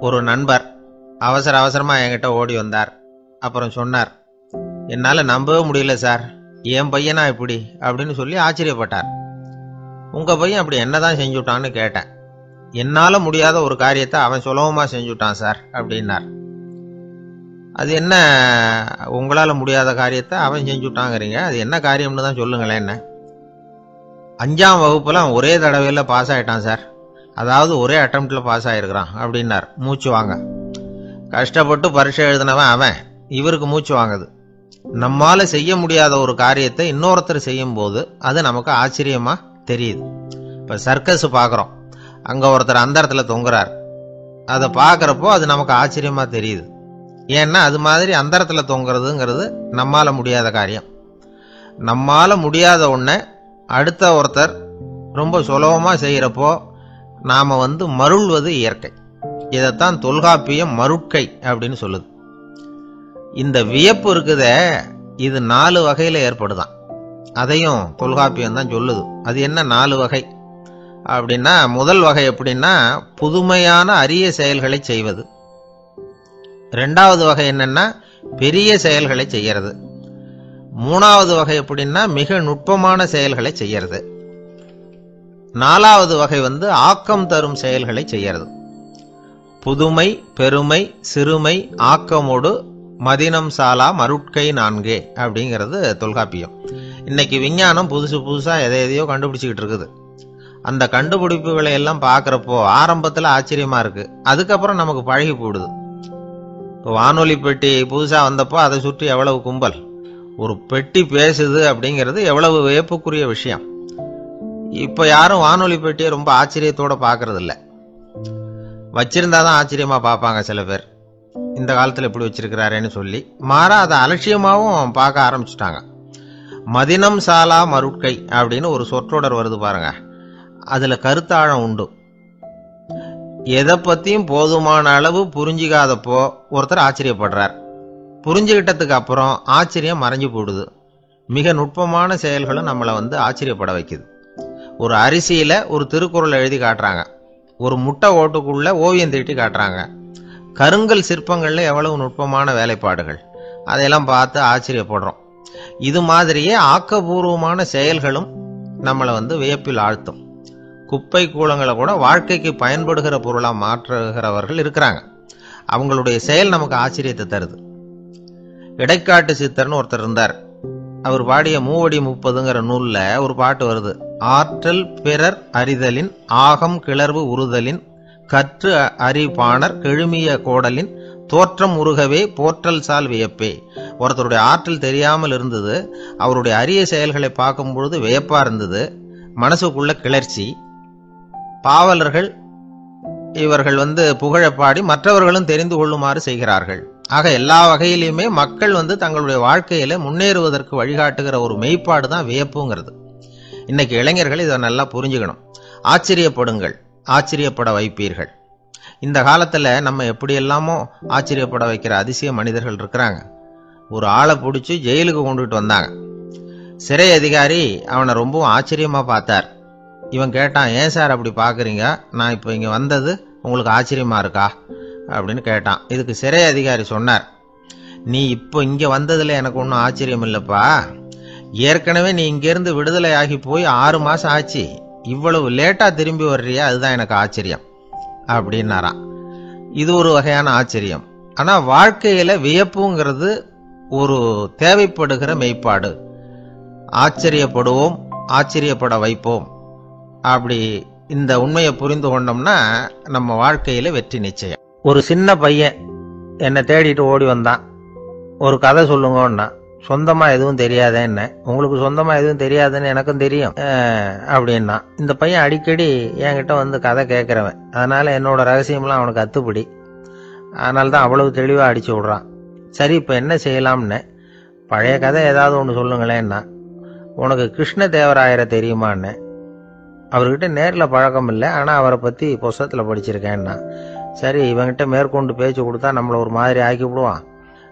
ஒரு நண்பர் அவசர அவசரமா என்கிட்ட ஓடி வந்தார். அப்புறம் சொன்னார், என்னால நம்பவே முடியல சார், என் பையனா இப்படி அப்படின்னு சொல்லி ஆச்சரியப்பட்டார். உங்க பையன் அப்படி என்னதான் செஞ்சுட்டான்னு கேட்டேன். என்னால முடியாத ஒரு காரியத்தை அவன் சுலபமா செஞ்சுட்டான் சார் அப்படின்னார். அது என்ன, உங்களால முடியாத காரியத்தை அவன் செஞ்சுட்டாங்கிறீங்க, அது என்ன காரியம்னு தான் சொல்லுங்களேன். என்ன 5ஆம் வகுப்புல அவன் ஒரே தடவையில பாஸ் ஆயிட்டான் சார், அதாவது ஒரே அட்டம்ப்ட்ல பாஸ் ஆயிருக்கிறான் அப்படின்னார். மூச்சு வாங்க. கஷ்டப்பட்டு பரீட்சை எழுதினவன் அவன், இவருக்கு மூச்சு வாங்குது. நம்மால செய்ய முடியாத ஒரு காரியத்தை இன்னொருத்தர் செய்யும் போது அது நமக்கு ஆச்சரியமா தெரியுது. இப்ப சர்க்கஸ் பாக்குறோம், அங்க ஒருத்தர் அந்த இடத்துல தொங்குறார், அதை பாக்குறப்போ அது நமக்கு ஆச்சரியமா தெரியுது. ஏன்னா அது மாதிரி அந்த இடத்துல தொங்குறதுங்கிறது நம்மால முடியாத காரியம். நம்மால முடியாத ஒன்றை அடுத்த ஒருத்தர் ரொம்ப சுலபமா செய்யறப்போ நாம மருள்வது இயற்கை. இதைத்தான் தொல்காப்பியம் மருட்கை அப்படின்னு சொல்லுது. இந்த வியப்பு இருக்குதே, இது 4 வகையில ஏற்படுதான். அதையும் தொல்காப்பியம் தான் சொல்லுது. அது என்ன 4 வகை அப்படின்னா, முதல் வகை எப்படின்னா புதுமையான அரிய செயல்களை செய்வது. 2வது வகை என்னன்னா பெரிய செயல்களை செய்யறது. 3வது வகை எப்படின்னா மிக நுட்பமான செயல்களை செய்யறது. 4வது வகை ஆக்கம் தரும் செயல்களை செய்யறது. புதுமை, பெருமை, சிறுமை, ஆக்கமோடு மதினம் சாலா மருட்கை 4 அப்படிங்கிறது தொல்காப்பியம். இன்னைக்கு விஞ்ஞானம் புதுசு புதுசா எதையோ கண்டுபிடிச்சுக்கிட்டு இருக்குது. அந்த கண்டுபிடிப்புகளை எல்லாம் பாக்குறப்போ ஆரம்பத்துல ஆச்சரியமா இருக்கு, அதுக்கப்புறம் நமக்கு பழகி போடுது. வானொலி பெட்டி புதுசா வந்தப்போ அதை சுற்றி எவ்வளவு கும்பல், ஒரு பெட்டி பேசுது அப்படிங்கிறது எவ்வளவு வியப்புக்குரிய விஷயம். இப்ப யாரும் வானொலி பெட்டியை ரொம்ப ஆச்சரியத்தோட பாக்குறது இல்ல. வச்சிருந்தாதான் ஆச்சரியமா பார்ப்பாங்க சில பேர், இந்த காலத்துல எப்படி வச்சிருக்கிறாரேன்னு சொல்லி. மாறா அதை அலட்சியமாவும் பார்க்க ஆரம்பிச்சுட்டாங்க. மதினம் சாலா மருட்கை அப்படின்னு ஒரு சொற்றொடர் வருது பாருங்க, அதுல கருத்தாழம் உண்டு. எதை பத்தியும் போதுமான அளவு புரிஞ்சிக்காதப்போ ஒருத்தர் ஆச்சரியப்படுறார், புரிஞ்சுகிட்டதுக்கு அப்புறம் ஆச்சரியம் மறைஞ்சு போடுது. மிக நுட்பமான செயல்களும் நம்மளை ஆச்சரியப்பட வைக்குது. ஒரு அரிசியில ஒரு திருக்குறள் எழுதி காட்டுறாங்க, ஒரு முட்டை ஓட்டுக்குள்ள ஓவியம் தீட்டி காட்டுறாங்க. கருங்கல் சிற்பங்கள்ல எவ்வளவு நுட்பமான வேலைப்பாடுகள், அதையெல்லாம் பார்த்து ஆச்சரியப்படுறோம். இது மாதிரியே ஆக்கப்பூர்வமான செயல்களும் நம்மளை வியப்பில் ஆழ்த்தும். குப்பை கூலங்களை கூட வாழ்க்கைக்கு பயன்படுகிற பொருளா மாற்றுகிறவர்கள் இருக்கிறாங்க. அவங்களுடைய செயல் நமக்கு ஆச்சரியத்தை தருது. இடைக்காட்டு சித்தர்னு ஒருத்தர் இருந்தார். அவர் பாடிய 30 நூல்ல ஒரு பாட்டு வருது. ஆற்றல் பிறர் அறிதலின் ஆகம் கிளர்வு உறுதலின் கற்று அறிபாணர் கெழுமிய கோடலின் தோற்றம் உருகவே போற்றல் சால் வியப்பே. ஒருத்தருடைய ஆற்றல் தெரியாமல் இருந்தது, அவருடைய அரிய செயல்களை பார்க்கும் பொழுது வியப்பா இருந்தது, மனசுக்குள்ள கிளர்ச்சி. பாவலர்கள் இவர்கள் புகழப்பாடி மற்றவர்களும் தெரிந்து கொள்ளுமாறு செய்கிறார்கள். ஆக எல்லா வகையிலுமே மக்கள் தங்களுடைய வாழ்க்கையில முன்னேறுவதற்கு வழிகாட்டுகிற ஒரு மெய்ப்பாடு தான் வியப்புங்கிறது. இன்னைக்கு இளைஞர்கள் இதை நல்லா புரிஞ்சுக்கணும். ஆச்சரியப்படுங்கள், ஆச்சரியப்பட வைப்பீர்கள். இந்த காலத்துல நம்ம எப்படி எல்லாமோ ஆச்சரியப்பட வைக்கிற அதிசய மனிதர்கள் இருக்கிறாங்க. ஒரு ஆளை பிடிச்சி ஜெயிலுக்கு கொண்டுட்டு வந்தாங்க. சிறை அதிகாரி அவனை ரொம்பவும் ஆச்சரியமா பார்த்தார். இவன் கேட்டான், ஏன் சார் அப்படி பாக்குறீங்க, நான் இப்ப இங்க வந்தது உங்களுக்கு ஆச்சரியமா இருக்கா அப்படின்னு கேட்டான். இதுக்கு சிறை அதிகாரி சொன்னார், நீ இப்போ இங்க வந்ததுல எனக்கு ஒன்றும் ஆச்சரியம் இல்லப்பா, ஏற்கனவே நீ இங்கிருந்து விடுதலை ஆகி போய் 6 மாசம் ஆச்சு, இவ்வளவு லேட்டா திரும்பி வர்றியா, அதுதான் எனக்கு ஆச்சரியம் அப்படின்னாராம். இது ஒரு வகையான ஆச்சரியம். ஆனா வாழ்க்கையில வியப்புங்கிறது ஒரு தேவைப்படுகிற மெய்ப்பாடு. ஆச்சரியப்படுவோம், ஆச்சரியப்பட வைப்போம். அப்படி இந்த உண்மையை புரிந்து கொண்டோம்னா நம்ம வாழ்க்கையில வெற்றி நிச்சயம். ஒரு சின்ன பையன் என்னை தேடிட்டு ஓடி வந்தான். ஒரு கதை சொல்லுங்கன்னா, சொந்தமா எதுவும் தெரியாத என்ன, உங்களுக்கு சொந்தமா எதுவும் தெரியாதுன்னு எனக்கும் தெரியும் அப்படின்னா. இந்த பையன் அடிக்கடி என்கிட்ட கதை கேட்கிறவன், அதனால என்னோட ரகசியம்லாம் அவனுக்கு அத்துப்படி. அதனால தான் அவ்வளவு தெளிவா அடிச்சு விடுறான். சரி, இப்ப என்ன செய்யலாம்னு, பழைய கதை ஏதாவது ஒன்று சொல்லுங்களேன்னா. உனக்கு கிருஷ்ணதேவராயரை தெரியுமான்னு. அவர்கிட்ட நேரில் பழக்கம் இல்லை, ஆனால் அவரை பற்றி புஸ்தகத்தில் படிச்சிருக்கேன்னா. சரி, இவங்கிட்ட மேற்கொண்டு பேச்சு கொடுத்தா நம்மளை ஒரு மாதிரி ஆக்கி விடுவான்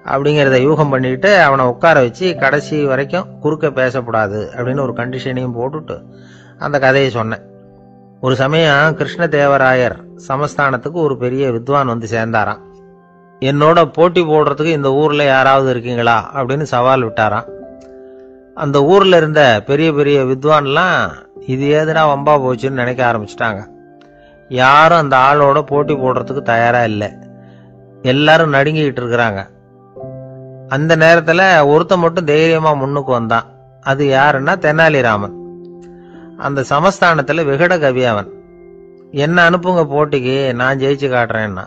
அப்படிங்கிறத யூகம் பண்ணிக்கிட்டு அவனை உட்கார வச்சு கடைசி வரைக்கும் குறுக்க பேசக்கூடாது அப்படின்னு ஒரு கண்டிஷனையும் போட்டுட்டு அந்த கதையை சொன்னேன். ஒரு சமயம் கிருஷ்ணதேவராயர் சமஸ்தானத்துக்கு ஒரு பெரிய வித்வான் வந்து சேர்ந்தாராம். என்னோட போட்டி போடுறதுக்கு இந்த ஊர்ல யாராவது இருக்கீங்களா அப்படின்னு சவால் விட்டாராம். அந்த ஊர்ல இருந்த பெரிய பெரிய வித்வான்லாம் இது ஏதுனா வம்பா போச்சுன்னு நினைக்க ஆரம்பிச்சிட்டாங்க. யாரும் அந்த ஆளோட போட்டி போடுறதுக்கு தயாரா இல்லை. எல்லாரும் நடுங்கிக்கிட்டு இருக்கிறாங்க. அந்த நேரத்துல ஒருத்த மட்டும் தைரியமா முன்னுக்கு வந்தான். அது யாருன்னா தெனாலிராமன். அந்த சமஸ்தானத்துல விகட கவி அவன். என்ன அனுப்புங்க போட்டிக்கு, நான் ஜெயிச்சு காட்டுறேன்னா.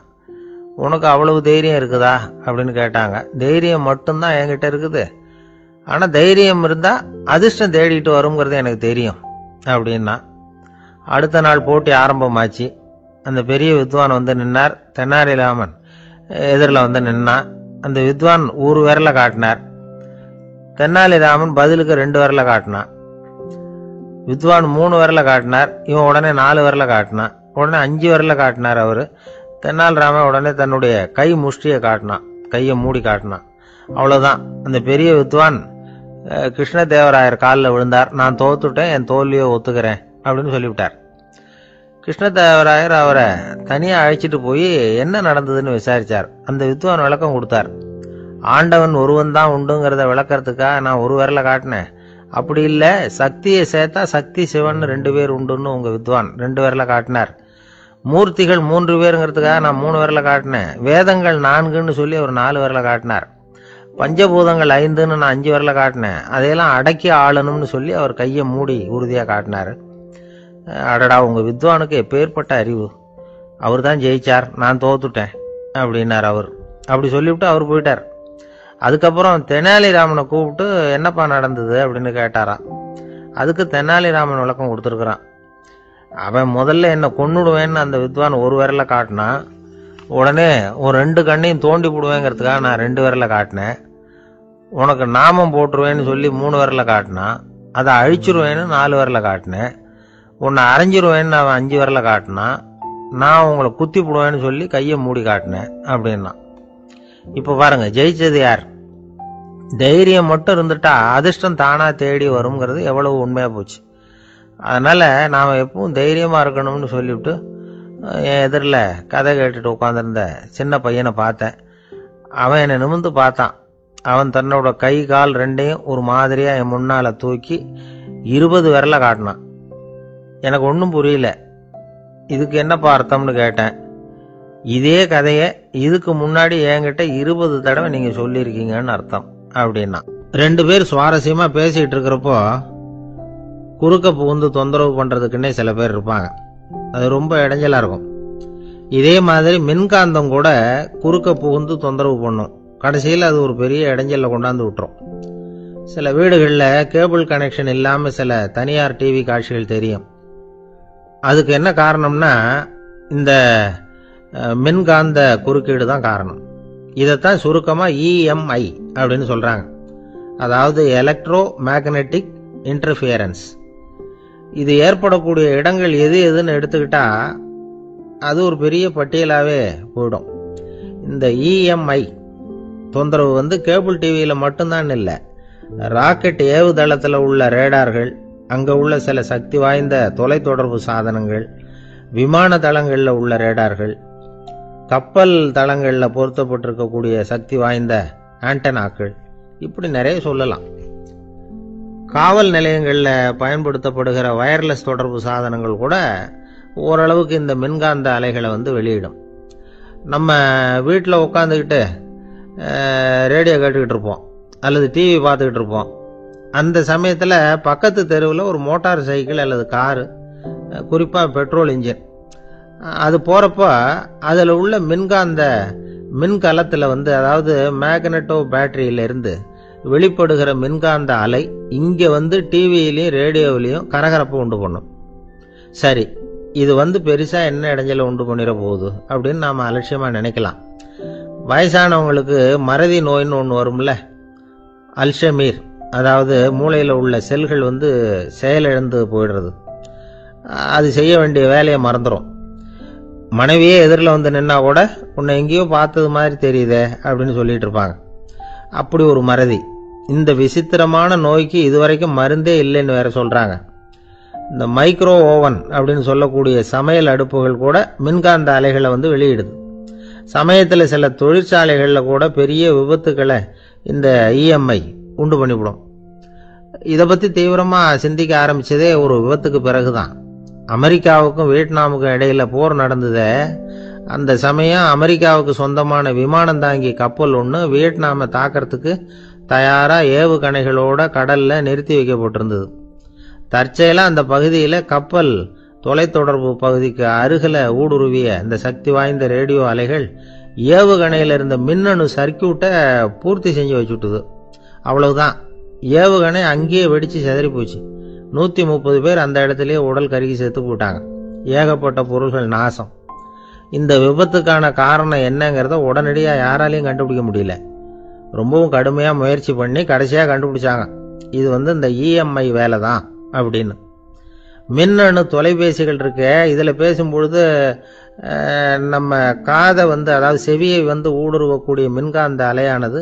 உனக்கு அவ்வளவு தைரியம் இருக்குதா அப்படின்னு கேட்டாங்க. தைரியம் மட்டும்தான் என்கிட்ட இருக்குது, ஆனா தைரியம் இருந்தா அதிர்ஷ்டம் தேடிட்டு வருங்கிறது எனக்கு தெரியும் அப்படின்னா. அடுத்த நாள் போட்டி ஆரம்பமாச்சு. அந்த பெரிய வித்வான் வந்து நின்னார். தெனாலிராமன் எதிரில் வந்து நின்னான். அந்த வித்வான் ஒரு விரல காட்டினார். தெனாலிராமன் பதிலுக்கு 2 விரல காட்டினான். வித்வான் 3 விரல காட்டினார். இவன் உடனே 4 விரல காட்டினான். உடனே 5 விரல காட்டினார் அவரு. தெனாலிராமன் உடனே தன்னுடைய கை முஷ்டியை காட்டினான், கையை மூடி காட்டினான். அவ்வளவுதான். அந்த பெரிய வித்வான் கிருஷ்ணதேவராயர் காலில் விழுந்தார். நான் தோத்துட்டேன், என் தோல்வியை ஒத்துக்கிறேன் அப்படின்னு சொல்லிவிட்டார். கிருஷ்ணதேவராயர் அவரை தனியா அழைச்சிட்டு போய் என்ன நடந்ததுன்னு விசாரிச்சார். அந்த வித்வான் விளக்கம் கொடுத்தார். ஆண்டவன் ஒருவன் தான் உண்டுங்கிறத விளக்கறதுக்காக நான் ஒரு விரல காட்டினேன். அப்படி இல்லை, சக்தியை சேர்த்தா சக்தி சிவன் 2 பேர் உண்டுன்னு உங்க வித்வான் 2 விரல காட்டினார். மூர்த்திகள் 3 பேருங்கிறதுக்காக நான் 3 விரல காட்டினேன். வேதங்கள் 4ன்னு சொல்லி ஒரு 4 விரல காட்டினார். பஞ்சபூதங்கள் 5ன்னு நான் 5 விரல காட்டினேன். அதையெல்லாம் அடக்கி ஆளணும்னு சொல்லி அவர் கையை மூடி உறுதியா காட்டினாரு. அடடா, உங்க வித்வானுக்கு எப்பேற்பட்ட அறிவு! அவர் தான் ஜெயிச்சார், நான் தோத்துட்டேன் அப்படின்னார் அவர். அப்படி சொல்லிவிட்டு அவர் போயிட்டார். அதுக்கப்புறம் தெனாலிராமனை கூப்பிட்டு என்னப்பா நடந்தது அப்படின்னு கேட்டாராம். அதுக்கு தெனாலிராமன் விளக்கம் கொடுத்துருக்குறான். அவன் முதல்ல என்ன கொன்னுடுவேன்னு அந்த வித்வான் ஒரு விரல காட்டினான். உடனே ஒரு 2 கண்ணையும் தோண்டி போடுவேங்கிறதுக்காக நான் 2 விரல காட்டினேன். உனக்கு நாமம் போட்டுருவேன்னு சொல்லி 3 விரல காட்டினான். அதை அழிச்சிருவேன்னு 4 விரல காட்டினேன். உன்னை அரைஞ்சிருவேன்னு அவன் 5 விரல காட்டினான். நான் உங்களை குத்தி போடுவேன்னு சொல்லி கையை மூடி காட்டினேன் அப்படின்னா. இப்ப பாருங்க, ஜெயிச்சது யார்? தைரியம் மட்டும் இருந்துட்டா அதிர்ஷ்டம் தானா தேடி வருங்கிறது எவ்வளவு உண்மையா போச்சு. அதனால நாம எப்பவும் தைரியமா இருக்கணும்னு சொல்லிவிட்டு என் எதிரில் கதை கேட்டுட்டு உட்காந்துருந்த சின்ன பையனை பார்த்தேன். அவன் என்னை நிமிர்ந்து பார்த்தான். அவன் தன்னோட கை கால் 2ஐயும் ஒரு மாதிரியா என் முன்னால தூக்கி 20 விரல காட்டினான். எனக்கு ஒன்றும் புரியல. இதுக்கு என்னப்பா அர்த்தம்னு கேட்டேன். இதே கதையை இதுக்கு முன்னாடி என்கிட்ட 20 தடவை நீங்க சொல்லியிருக்கீங்கன்னு அர்த்தம் அப்படின்னா. 2 பேர் சுவாரஸ்யமா பேசிட்டு இருக்கிறப்போ குறுக்க புகுந்து தொந்தரவு பண்றதுக்குன்னே சில பேர் இருப்பாங்க. அது ரொம்ப இடைஞ்சலா இருக்கும். இதே மாதிரி மின்காந்தம் கூட குறுக்க புகுந்து தொந்தரவு பண்ணும். கடைசியில் அது ஒரு பெரிய இடைஞ்சல கொண்டாந்து விட்டுரும். சில வீடுகளில் கேபிள் கனெக்ஷன் இல்லாம சில தனியார் டிவி காட்சிகள் தெரியும். அதுக்கு என்ன காரணம்னா இந்த மின்காந்த குறுக்கீடு தான் காரணம். இதைத்தான் சுருக்கமா EMI அப்படின்னு சொல்றாங்க. அதாவது எலக்ட்ரோ மேக்னெட்டிக் இன்டர்ஃபியரன்ஸ். இது ஏற்படக்கூடிய இடங்கள் எது எதுன்னு எடுத்துக்கிட்டா அது ஒரு பெரிய பட்டியலாவே போயிடும். இந்த EMI தொந்தரவு வந்து கேபிள் டிவியில மட்டும்தான் இல்லை, ராக்கெட் ஏவுதளத்தில் உள்ள ரேடார்கள், அங்க உள்ள சில சக்தி வாய்ந்த தொலைத்தொடர்பு சாதனங்கள், விமான தளங்களில் உள்ள ரேடார்கள், கப்பல் தளங்களில் பொருத்தப்பட்டிருக்கக்கூடிய சக்தி வாய்ந்த ஆண்டனாக்கள், இப்படி நிறைய சொல்லலாம். காவல் நிலையங்களில் பயன்படுத்தப்படுகிற வயர்லெஸ் தொடர்பு சாதனங்கள் கூட ஓரளவுக்கு இந்த மின்காந்த அலைகளை வந்து வெளியிடும். நம்ம வீட்டில் உட்காந்துக்கிட்டு ரேடியோ கேட்டுக்கிட்டு இருப்போம் அல்லது டிவி பார்த்துக்கிட்டு இருப்போம். அந்த சமயத்தில் பக்கத்து தெருவில் ஒரு மோட்டார் சைக்கிள் அல்லது காரு, குறிப்பாக பெட்ரோல் இன்ஜின், அது போகிறப்போ அதில் உள்ள மின்கலத்தில் வந்து, அதாவது மேக்னெட்டோ பேட்டரியிலிருந்து வெளிப்படுகிற மின்காந்த அலை இங்கே வந்து டிவியிலையும் ரேடியோவிலையும் கரகரப்பை உண்டு பண்ணும். சரி, இது வந்து பெருசாக என்ன இடைஞ்சலை உண்டு பண்ணிட போகுது அப்படின்னு நாம் அலட்சியமாக நினைக்கலாம். வயசானவங்களுக்கு மறதி நோயின்னு ஒன்று வரும்ல, அல்ஷமீர், அதாவது மூளையில் உள்ள செல்கள் வந்து செயலிழந்து போயிடுறது. அது செய்ய வேண்டிய வேலையை மறந்துடும். மனைவியே எதிரில் வந்து நின்னா கூட உன்னை எங்கேயோ பார்த்தது மாதிரி தெரியுதே அப்படின்னு சொல்லிட்டு இருப்பாங்க. அப்படி ஒரு மறதி. இந்த விசித்திரமான நோய்க்கு இதுவரைக்கும் மருந்தே இல்லைன்னு வேற சொல்றாங்க. இந்த மைக்ரோ ஓவன் அப்படின்னு சொல்லக்கூடிய சமையல் அடுப்புகள் கூட மின்காந்த அலைகளை வந்து வெளியிடுது. சமயத்தில் சில தொழிற்சாலைகளில் கூட பெரிய விபத்துக்களை இந்த இஎம்ஐ உண்டு பண்ணிவிடும். இதை பற்றி தீவிரமாக சிந்திக்க ஆரம்பித்ததே ஒரு விபத்துக்கு பிறகுதான். அமெரிக்காவுக்கும் வியட்நாமுக்கும் இடையில போர் நடந்ததே, அந்த சமயம் அமெரிக்காவுக்கு சொந்தமான விமானம் தாங்கி கப்பல் ஒன்று வியட்நாமை தாக்கிறதுக்கு தயாராக ஏவுகணைகளோட கடலில் நிறுத்தி வைக்கப்பட்டிருந்தது. தற்செயலாக அந்த பகுதியில் கப்பல் தொலைத்தொடர்பு பகுதிக்கு அருகில் ஊடுருவிய இந்த சக்தி வாய்ந்த ரேடியோ அலைகள் ஏவுகணையில் இருந்த மின்னணு சர்க்கியூட்டை பூர்த்தி செஞ்சு வச்சுட்டுது. அவ்வளவுதான், ஏவுகணை அங்கேயே வெடித்து சிதறி போச்சு. 130 பேர் அந்த இடத்துலயே உடல் கருகி செத்து போட்டாங்க. ஏகப்பட்ட பொருள்கள் நாசம். இந்த விபத்துக்கான காரணம் என்னங்கிறத உடனடியாக யாராலையும் கண்டுபிடிக்க முடியல. ரொம்பவும் கடுமையாக முயற்சி பண்ணி கடைசியாக கண்டுபிடிச்சாங்க, இது வந்து இந்த இஎம்ஐ வேலை தான் அப்படின்னு. மின்னணு தொலைபேசிகள் இருக்கு, இதில் பேசும்பொழுது நம்ம காதை வந்து, அதாவது செவியை வந்து ஊடுருவக்கூடிய மின்காந்த அலையானது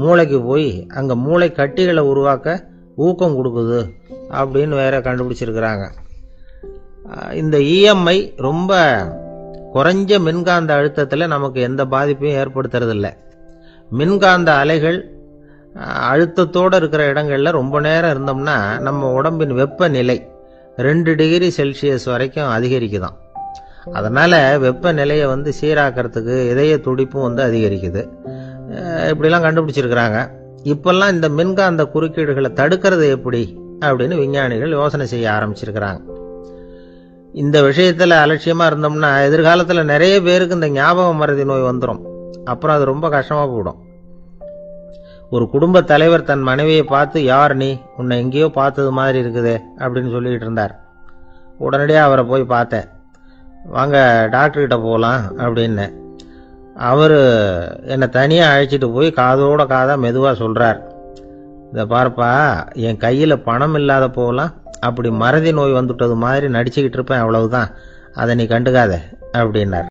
மூளைக்கு போய் அங்கே மூளை கட்டிகளை உருவாக்க ஊக்கம் கொடுக்குது அப்படின்னு வேற கண்டுபிடிச்சிருக்கிறாங்க. இந்த இஎம்ஐ ரொம்ப குறைஞ்ச மின்காந்த அழுத்தத்தில் நமக்கு எந்த பாதிப்பையும் ஏற்படுத்துறதில்லை. மின்காந்த அலைகள் அழுத்தத்தோடு இருக்கிற இடங்களில் ரொம்ப நேரம் இருந்தோம்னா நம்ம உடம்பின் வெப்பநிலை 2 டிகிரி செல்சியஸ் வரைக்கும் அதிகரிக்குதாம். அதனால் வெப்பநிலையை வந்து சீராக்கிறதுக்கு இதய துடிப்பும் வந்து அதிகரிக்குது. இப்படிலாம் கண்டுபிடிச்சிருக்கிறாங்க. இப்பெல்லாம் இந்த மின்காந்த குறுக்கீடுகளை தடுக்கிறது எப்படி அப்படின்னு விஞ்ஞானிகள் யோசனை செய்ய ஆரம்பிச்சிருக்கிறாங்க. இந்த விஷயத்தில் அலட்சியமாக இருந்தோம்னா எதிர்காலத்தில் நிறைய பேருக்கு இந்த ஞாபக மறதி நோய் வந்துடும். அப்புறம் அது ரொம்ப கஷ்டமாக போயிடும். ஒரு குடும்ப தலைவர் தன் மனைவியை பார்த்து, யார் நீ, உன்னை எங்கேயோ பார்த்தது மாதிரி இருக்குதே அப்படின்னு சொல்லிக்கிட்டு இருந்தார். உடனடியாக அவரை போய் பார்த்தேன். வாங்க டாக்டர்கிட்ட போகலாம் அப்படின்னு. அவர் என்னை தனியாக அழைச்சிட்டு போய் காதோட காதாக மெதுவாக சொல்கிறார், இதை பார்ப்பா, என் கையில் பணம் இல்லாத போகலாம், அப்படி மறதி நோய் வந்துட்டது மாதிரி நடிச்சுக்கிட்டு இருப்பேன், அவ்வளவுதான், அதை நீ கண்டுக்காத அப்படின்னார்.